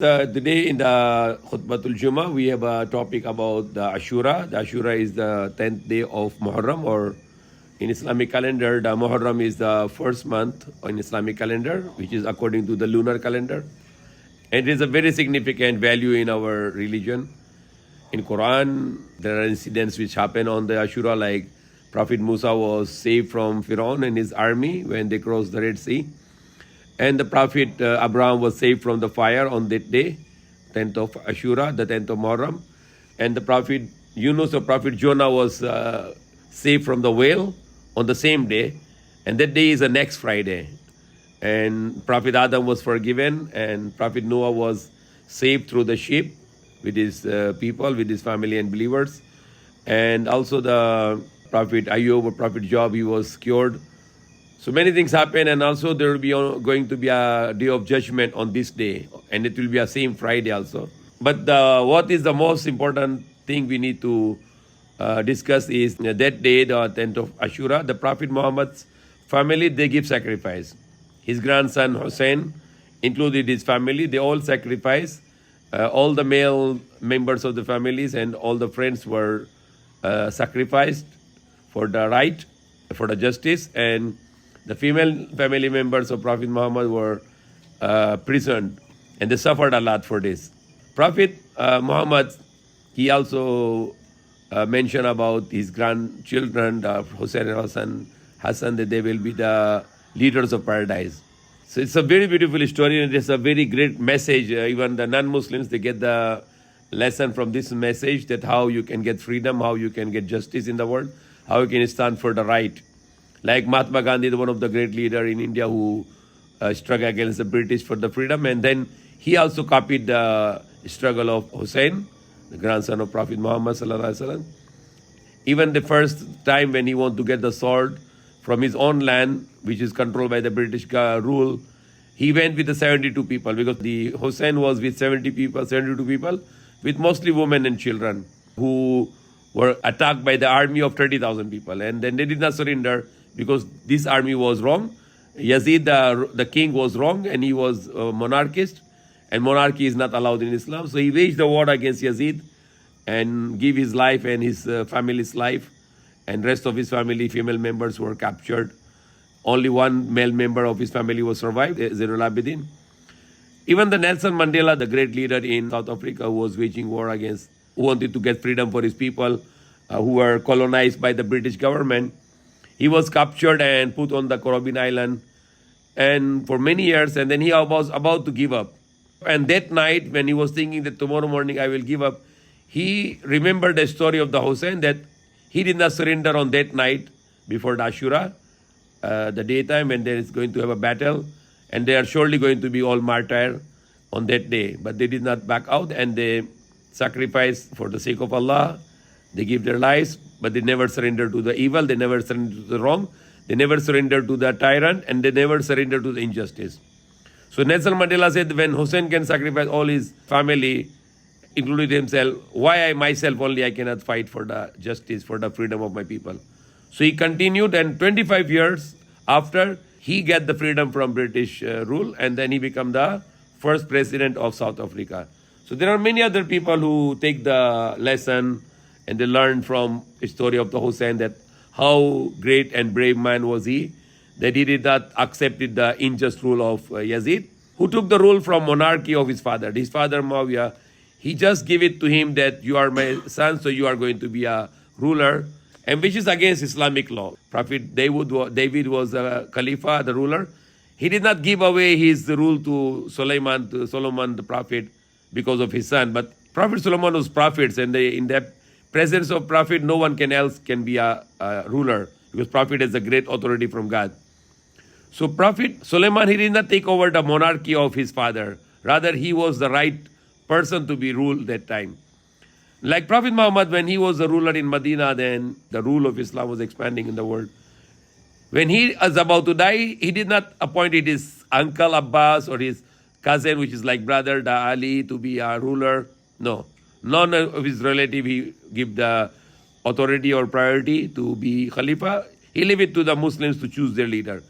Today in the Khutbatul Jummah, we have a topic about the Ashura. The Ashura is the 10th day of Muharram, or in Islamic calendar, the Muharram is the first month in Islamic calendar, which is according to the lunar calendar. And it is a very significant value in our religion. In Quran, there are incidents which happen on the Ashura, like Prophet Musa was saved from Pharaoh and his army when they crossed the Red Sea. And the Prophet Abraham was saved from the fire on that day, 10th of Ashura, the 10th of Muharram. And the Prophet Yunus or Prophet Jonah was saved from the whale on the same day. And that day is the next Friday. And Prophet Adam was forgiven, and Prophet Noah was saved through the ship with his people, with his family and believers. And also the Prophet Ayub or Prophet Job, he was cured. So many things happen, and also there will be going to be a day of judgment on this day, and it will be a same Friday also. But what is the most important thing we need to discuss is that day, the 10th of Ashura, the Prophet Muhammad's family, they give sacrifice. His grandson Hussein included his family, they all sacrifice. All the male members of the families and all the friends were sacrificed for the right, for the justice, and the female family members of Prophet Muhammad were prisoned, and they suffered a lot for this. Prophet Muhammad, he also mentioned about his grandchildren, Hussein and Hassan, that they will be the leaders of paradise. So it's a very beautiful story, and it's a very great message. Even the non-Muslims, they get the lesson from this message, that how you can get freedom, how you can get justice in the world, how you can stand for the right. Like Mahatma Gandhi, one of the great leaders in India who struggled against the British for the freedom. And then he also copied the struggle of Hussein, the grandson of Prophet Muhammad sallallahu alaihi wasallam. Even the first time when he wanted to get the sword from his own land, which is controlled by the British rule, he went with the 72 people, because the Hussein was with 72 people, with mostly women and children, who were attacked by the army of 30,000 people. And then they did not surrender, because this army was wrong. Yazid, the king, was wrong, and he was a monarchist, and monarchy is not allowed in Islam. So he waged the war against Yazid and gave his life and his family's life, and rest of his family, female members, were captured. Only one male member of his family was survived, Zainul Abidin. Even the Nelson Mandela, the great leader in South Africa, who was waging war against, who wanted to get freedom for his people, who were colonized by the British government, he was captured and put on the Caribbean island, and for many years, and then he was about to give up. And that night, when he was thinking that tomorrow morning I will give up, he remembered the story of the Hussein, that he did not surrender on that night before the Ashura, the daytime, when there is going to have a battle, and they are surely going to be all martyred on that day. But they did not back out, and they sacrificed for the sake of Allah. They give their lives, but they never surrender to the evil, they never surrender to the wrong, they never surrender to the tyrant, and they never surrender to the injustice. So Nelson Mandela said, when Hussein can sacrifice all his family, including himself, why I myself only I cannot fight for the justice, for the freedom of my people? So he continued, and 25 years after, he got the freedom from British rule, and then he became the first president of South Africa. So there are many other people who take the lesson, and they learn from the story of the Hussein, that how great and brave man was he, that he did not accept the unjust rule of Yazid, who took the rule from monarchy of his father. His father Muawiyah, he just gave it to him that you are my son, so you are going to be a ruler, and which is against Islamic law. Prophet David was a Khalifa, the ruler. He did not give away his rule to Solomon the prophet, because of his son. But Prophet Solomon was prophets, and in the presence of prophet, no one else can be a ruler, because prophet is a great authority from God. So Prophet Solomon, he did not take over the monarchy of his father. Rather, he was the right person to be ruled that time. Like Prophet Muhammad, when he was the ruler in Medina, then the rule of Islam was expanding in the world. When he was about to die, he did not appoint his uncle Abbas or his cousin, which is like brother Ali, to be a ruler. No. None of his relative he give the authority or priority to be Khalifa. He leave it to the Muslims to choose their leader.